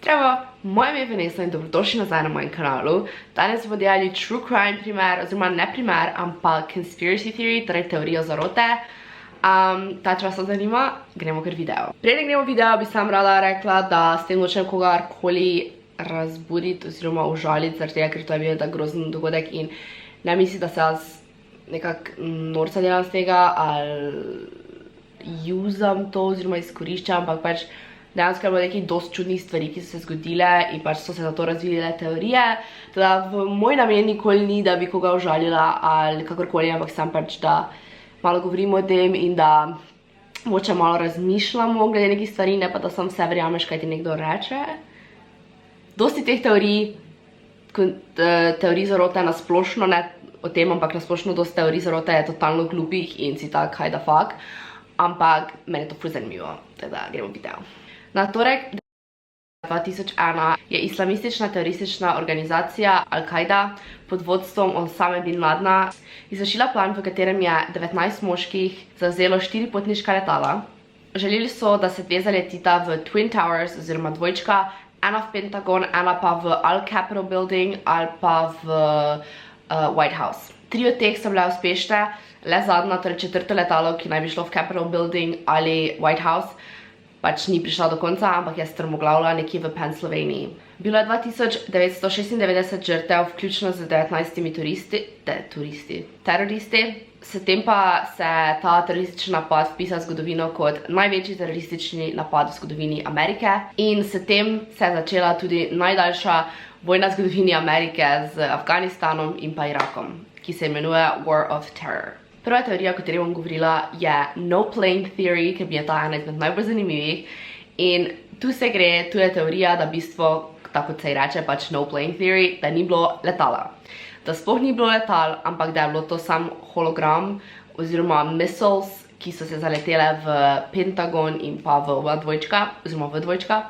Zdravo, moje ime je Vanessa in dobrodošli nazaj na mojem kanalu. Danes bomo delali true crime primer, oziroma ne primer, ampak conspiracy theory, torej teorijo zarote. Ta če vas zanima, gremo kar video. Preden gremo video, bi sam rada rekla, da s tem nočem kogarkoli razbuditi oziroma užaliti, zaradi tega, ker to je bil tak grozen dogodek in ne mislim, da se jaz nekako norca delam z tega ali usam to oziroma izkoriščam, ampak pač dejansko je bilo nekaj dosti čudnih stvari, ki so se zgodile in pač so se za to razvile teorije. Teda v moj namen nikoli ni, da bi koga užalila ali kakorkoli, ampak sam pač, da malo govorimo o tem in da moče malo razmišljamo glede nekih stvari, ne pa da sam vse verjameš, kaj ti nekdo reče. Dosti teh teorij zarote na splošno, ne o tem, ampak na splošno dosti teorij zarote je totalno glupih in si tak, kaj da fuck. Ampak meni je to ful zanimivo, teda gremo v video. Na torek 2001 je islamistična teroristična organizacija Al-Qaida pod vodstvom Osame bin Ladna izvršila plan, v katerem je 19 moških zavzelo 4 potniška letala. Želeli so, da se dve zaletita v Twin Towers oziroma dvojčka, ena v Pentagon, ena pa v Al-Capitol Building ali pa v White House. 3 od teh so bile uspešne, le zadnja, torej 4. letalo, ki naj bi šlo v Capitol Building ali White House, pač ni prišla do konca, ampak je strmoglavila nekje v Pennsylvaniji. Bilo je 2996 žrtev, vključno z 19 teroristi. S tem pa se ta teroristični napad vpisa v zgodovino kot največji teroristični napad v zgodovini Amerike in s tem se je začela tudi najdaljša vojna v zgodovini Amerike z Afganistanom in pa Irakom, ki se imenuje War of Terror. Prva teorija, o kateri bom govorila, je no plane theory, ker mi je ta ena izmed najbolj zanimivih. In tu je teorija, da v bistvu, tako kot se ji reče, pač no plane theory, da ni bilo letala. Da sploh ni bilo letal, ampak da je bilo to sam hologram oziroma missiles, ki so se zaletele v Pentagon in pa v oba dvojčka, oziroma v dvojčka.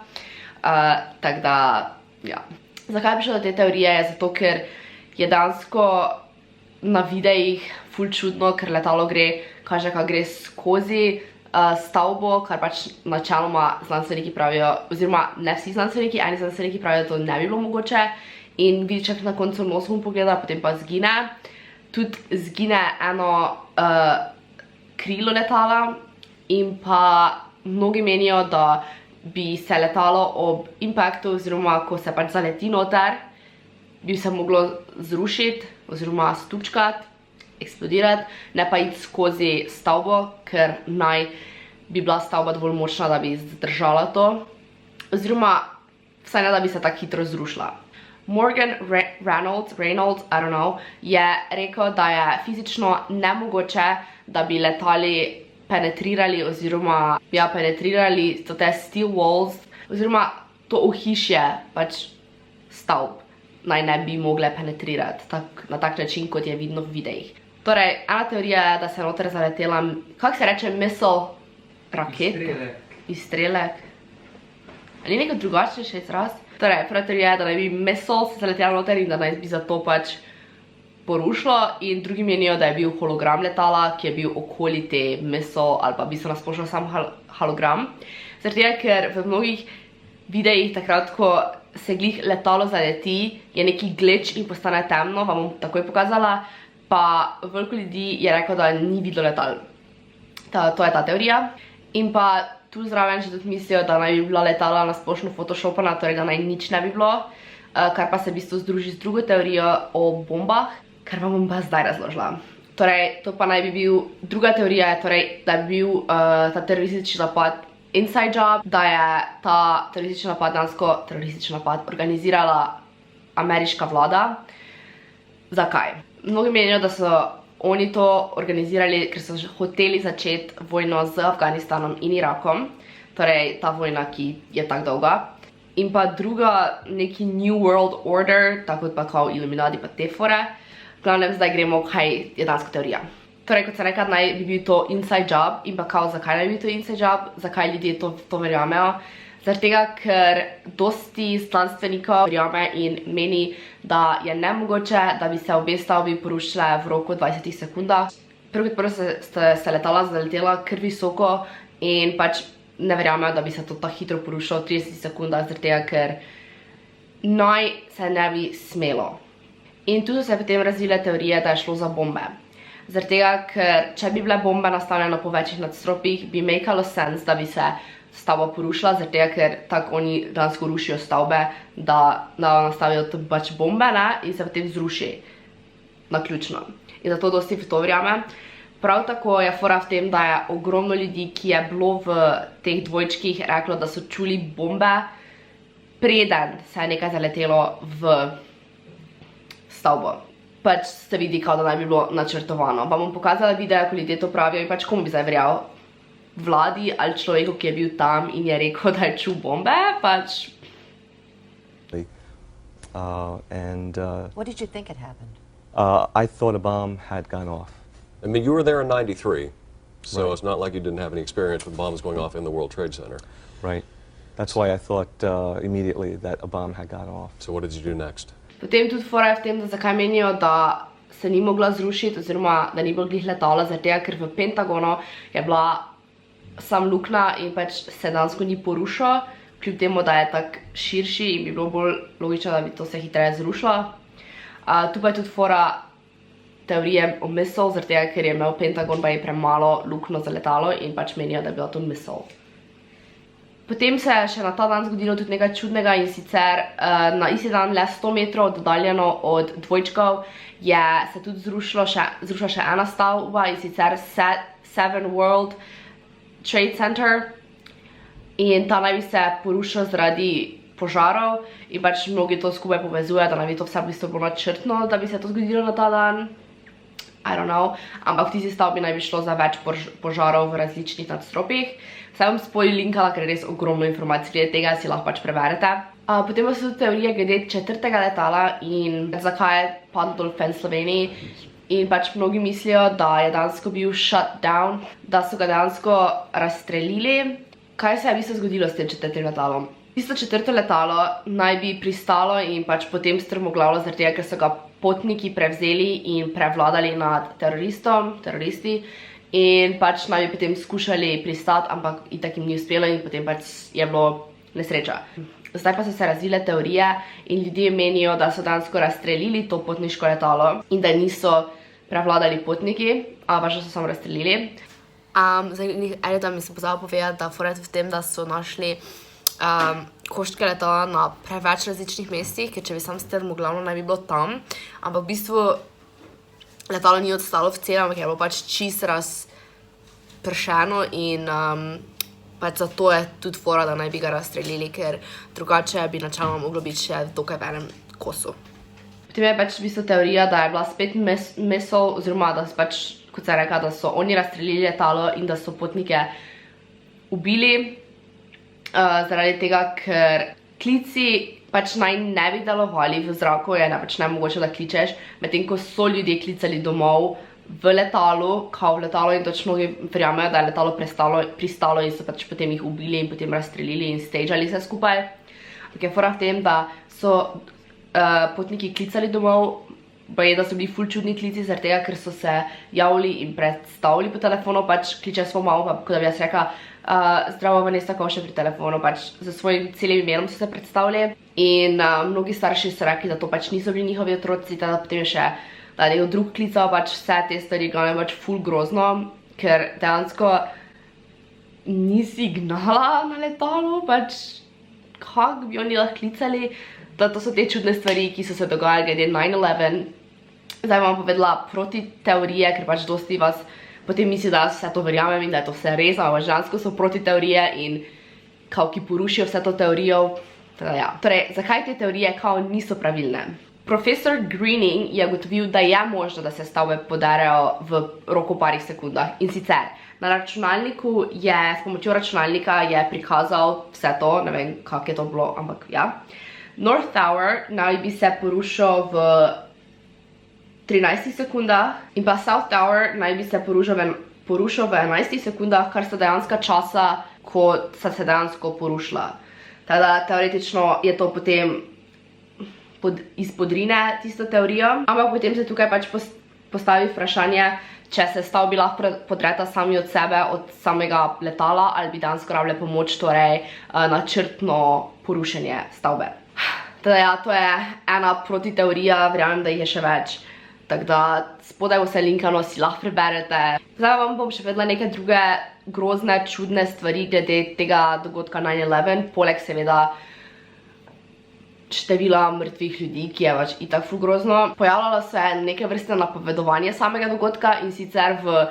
Tako da, ja. Zakaj bi šlo do te teorije? Zato, ker je dejansko na videih ful čudno, ker letalo kaže, kako gre skozi stavbo, kar pač načeloma znanstveniki pravijo, oziroma ne vsi znanstveniki, eni znanstveniki pravijo, da to ne bi bilo mogoče in vidiš, kako na koncu nos mu pogleda, potem pa zgine. Tudi zgine eno krilo letala in pa mnogi menijo, da bi se letalo ob impaktu, oziroma ko se pač zaleti noter, bi se moglo zrušiti oziroma stupčkati, eksplodirati, ne pa iti skozi stavbo, ker naj bi bila stavba dovolj močna, da bi zdržala to, oziroma vsaj ne, da bi se tako hitro zrušila. Morgan Reynolds, I don't know, je rekel, da je fizično nemogoče, da bi letali penetrirali oziroma penetrirali te steel walls, oziroma to ohišje pač stavb naj ne bi mogle penetrirati na tak način, kot je vidno v videih. Torej, ena teorija je, da se je noter zaletela, kako se reče, misel raket? Izstrelek. Ali nekaj drugačne še izraz? Torej, prva teorija je, da naj bi misel se zaletela noter in da naj bi zato pač porušilo in drugi menijo, da je bil hologram letala, ki je bil okoli te misel ali pa bi se nasplošno sam hologram. Zaradi tega, ker v mnogih videih takrat, ko se glih letalo zaleti, je neki glitch in postane temno, vam bom takoj pokazala, pa veliko ljudi je rekel, da ni videlo letal. To je ta teorija. In pa tu zraven še tudi mislijo, da naj bi bila letala na splošno photoshopana, torej da naj nič ne bi bilo, kar pa se v bistvu združi z drugo teorijo o bombah, kar vam bom pa zdaj razložila. Torej, to pa naj bi bil, druga teorija je torej, da bi bil ta teroristični napad inside job, da je ta teroristični napad organizirala ameriška vlada. Zakaj? Mnogi menijo, da so oni to organizirali, ker so hoteli začeti vojno z Afganistanom in Irakom, torej ta vojna, ki je tako dolga. In pa druga, neki New World Order, tako kot pa kao Illuminati pa te fore. Glavnem, zdaj gremo, kaj je danska teorija. Torej, kot sem rekla, naj bi bil to inside job in pa kao, zakaj naj bi bil to inside job, zakaj ljudje to verjamejo. Zaradi tega, ker dosti znanstvenikov verjame in meni, da je nemogoče, da bi se obe stavbi porušile v roku 20 sekundah. Prvo se letala zaletela kar visoko in pač ne verjamejo, da bi se to tako hitro porušilo v 30 sekundah, zaradi tega, ker naj se ne bi smelo. In tu so se potem razvile teorije, da je šlo za bombe. Zaradi tega, ker če bi bile bombe nastavljene po večjih nadstropjih, bi makalo sense, da bi se stavba porušila, zaradi tega, ker tako oni dejansko rušijo stavbe, da nastavijo pač bombe, ne, in se potem zruši naključno. In zato dosti v to verjame. Prav tako je fora v tem, da je ogromno ljudi, ki je bilo v teh dvojčkih, reklo, da so čuli bombe, preden se je nekaj zaletelo v stavbo. Pač se vidi, kao da naj bi bilo načrtovano. Pa bom pokazala video, ko ljudje to pravijo in pač komu bi zdaj verjal? Vladi ali človeku, ki je bil tam in je rekel, da je čul bombe, pač... What did you think had happened? I thought a bomb had gone off. I mean, you were there in '93, so it's not like you didn't have any experience with bombs going off in the World Trade Center. Right. That's why I thought immediately that a bomb had gone off. So what did you do next? Potem tudi fora je v tem, da zakaj menijo, da se ni mogla zrušiti, oziroma da ni bilo glih letala, zaradi tega, ker v Pentagonu je bila sam luknja in pač se dejansko ni porušil, kljub temu, da je tak širši in bi bilo bolj logično, da bi to se hitreje zrušilo. Tu pa je tudi fora teorije o misel, zaradi tega, ker je imel Pentagon pa je premalo luknjo za letalo in pač menijo, da je bila to misel. Potem se je še na ta dan zgodilo tudi nekaj čudnega in sicer na isti dan le 100 metrov oddaljeno od dvojčkov je se tudi zrušila še ena stavba in sicer Seven World Trade Center in ta naj bi se porušil zaradi požarov in pač mnogi to skupaj povezujejo, da naj bi to vse v bistvu bilo načrtno, da bi se to zgodilo na ta dan. I don't know, ampak v tisti stavbi naj bi šlo za več požarov v različnih nadstropjih. Vse bom spoj linkala, ker je res ogromno informacij glede tega, si lahko pač preberete. Potem pa so tudi teorije glede 4. letala in zakaj je padlo dol v Sloveniji. In pač mnogi mislijo, da je dejansko bil shut down, da so ga dejansko razstrelili. Kaj se je v bistvu zgodilo s tem 4. letalom? Tisto 4. letalo naj bi pristalo in pač potem strmoglavilo zaradi tega, ker so ga potniki prevzeli in prevladali nad teroristi in pač naj bi potem skušali pristati, ampak itak jim ni uspelo in potem pač je bilo nesreča. Zdaj pa so se razvile teorije in ljudje menijo, da so dejansko razstrelili to potniško letalo in da niso prevladali potniki, ampak da so samo razstrelili. Zdaj, da mi sem pozvala povedati, da fora je v tem, da so našli koščke letala na preveč različnih mestih, ker če bi sam strmoglavilo, naj bi bilo tam, ampak v bistvu letalo ni odstalo v celem, ampak je bilo pač čisto razpršeno in pač zato je tudi fora, da naj bi ga razstrelili, ker drugače bi načeloma moglo biti še dokaj v enem kosu. Potem je pač v bistvu teorija, da je bila spet misel, oziroma da so pač, kot se je rekla, da so oni razstrelili letalo in da so potnike ubili, zaradi tega, ker klici pač naj ne bi delovali v zraku, je pač nemogoče, da kličeš, medtem ko so ljudje klicali domov v letalu, kao v letalo in točno mnogi verjamejo, da je letalo pristalo in so pač potem jih ubili in potem razstrelili in stageli vse skupaj. Ampak je fora v tem, da so potniki klicali domov, baje, da so bili ful čudni klici, zaradi tega, ker so se javili in predstavili po telefonu, pač kliče svojo mamo, pa kot da bi jaz rekla, zdravo, Vanessa Koše pri telefonu, pač za svojim celim imenom so se predstavili in mnogi starši so rekli, da to pač niso bili njihovi otroci, teda potem je še da je drug klical, pač vse te stvari glavne pač ful grozno, ker dejansko ni signala na letalu, pač kako bi oni lahko klicali, da to so te čudne stvari, ki so se dogajali glede 9/11. Zdaj vam povedala proti teorije, ker pač dosti vas potem misli, da vse to verjamem in da je to vse res, ampak žensko so proti teorije in kao ki porušijo vse to teorijo. Torej, zakaj te teorije kao niso pravilne? Profesor Greening je ugotovil, da je možno, da se stavbe podarejo v roku parih sekundah. In sicer, na računalniku je, s pomočjo računalnika je prikazal vse to, ne vem, kako je to bilo, ampak ja. North Tower naj bi se porušil v 13 sekundah in pa South Tower naj bi se porušil v 11 sekundah, kar sta dejanska časa, ko sta se dejansko porušila. Teda teoretično je to potem izpodrine tisto teorijo, ampak potem se tukaj pač postavi vprašanje, če se stavbi lahko podreta sami od sebe, od samega letala, ali bi dejansko rabile pomoč, torej načrtno porušenje stavbe. Teda ja, to je ena protiteorija, verjamem, da jih je še več. Tako da spodaj vse linkano, si lahko preberete. Zdaj vam bom še vedela neke druge grozne, čudne stvari glede tega dogodka 9/11, poleg seveda števila mrtvih ljudi, ki je pač itak ful grozno. Pojavljalo se je neke vrste napovedovanje samega dogodka in sicer v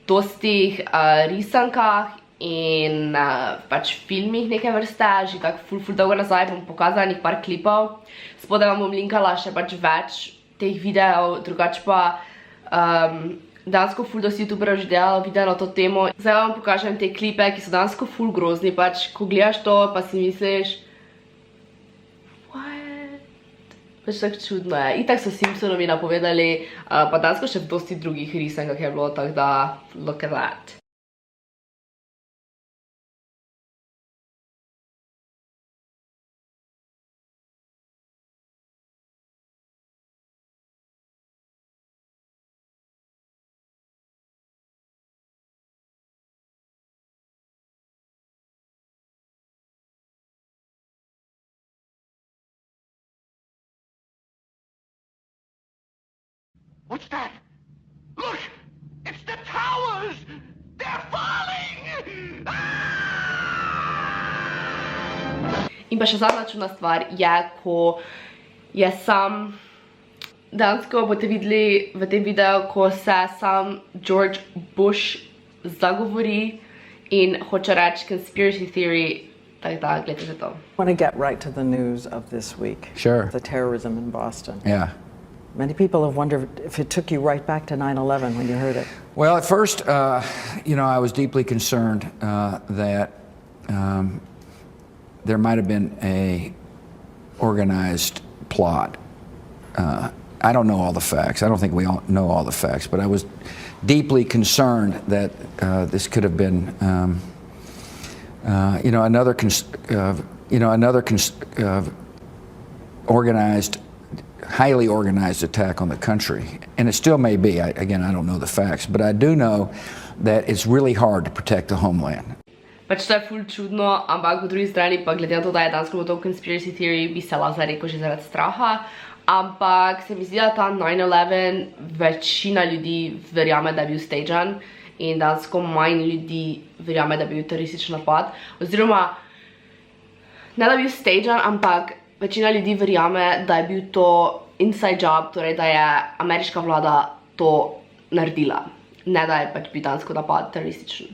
dostih risankah in pač filmih neke vrste, že tako ful dolgo nazaj bom pokazala nekaj par klipov. Spodaj vam bom linkala še pač več teh videov, drugače pa dejansko ful dosti youtuberov že delalo video na to temo. Zdaj vam pokažem te klipe, ki so dejansko ful grozni, pač ko gledaš to, pa si misliš what? Pač tako čudno je. Itak so Simpsonovi napovedali, pa dejansko še v dosti drugih risankah je bilo, tako da look at that. What's that? Look! It's the towers! They're falling! In pa še zadnja čudna stvar je, ko je sam, dejansko boste videli v tem videu, ko se sam George Bush zagovori in hoče reči conspiracy theory, tako da gledajte to. I want to get right to the news of this week. Sure. The terrorism in Boston. Yeah. Many people have wondered if it took you right back to 9/11 when you heard it. Well, at first, I was deeply concerned that there might have been a organized plot. I don't know all the facts. I don't think we all know all the facts, but I was deeply concerned that this could have been, another organized, highly organized attack on the country. And it still may be. I don't know the facts, but I do know that it's really hard to protect the homeland. Pač to je ful čudno, ampak po drugi strani pa glede na to, da je dejansko to conspiracy theory, bi se lahko rekel že zaradi straha. Ampak se mi zdi, da ta 9/11 večina ljudi verjame, da je bil stagean in dejansko manj ljudi verjame, da je bil teroristični napad. Oziroma, ne da je bil stagean, ampak večina ljudi verjame, da je bil to inside job, torej da je ameriška vlada to naredila. Ne da je pač bil dejansko napad terorističen.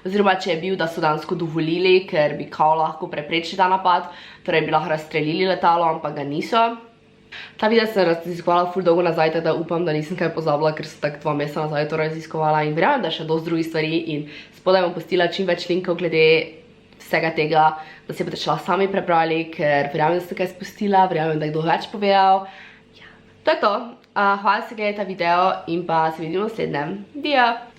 Oziroma, če je bil, da so dejansko dovolili, ker bi kao lahko preprečili ta napad, torej bi lahko razstrelili letalo, ampak ga niso. Ta video sem raziskovala ful dolgo nazaj, tako da upam, da nisem kaj pozabila, ker sem tako 2 meseca nazaj to raziskovala in verjamem, da še dosti drugih stvari in spodaj bom postila čim več linkov glede vsega tega, da si boste šla sami prebrali, ker verjamem, da ste kaj spustila, verjamem, da je kdo več povedal. Ja, to je to. Hvala, da ste gledali ta video in pa se vidimo v naslednjem. Dio!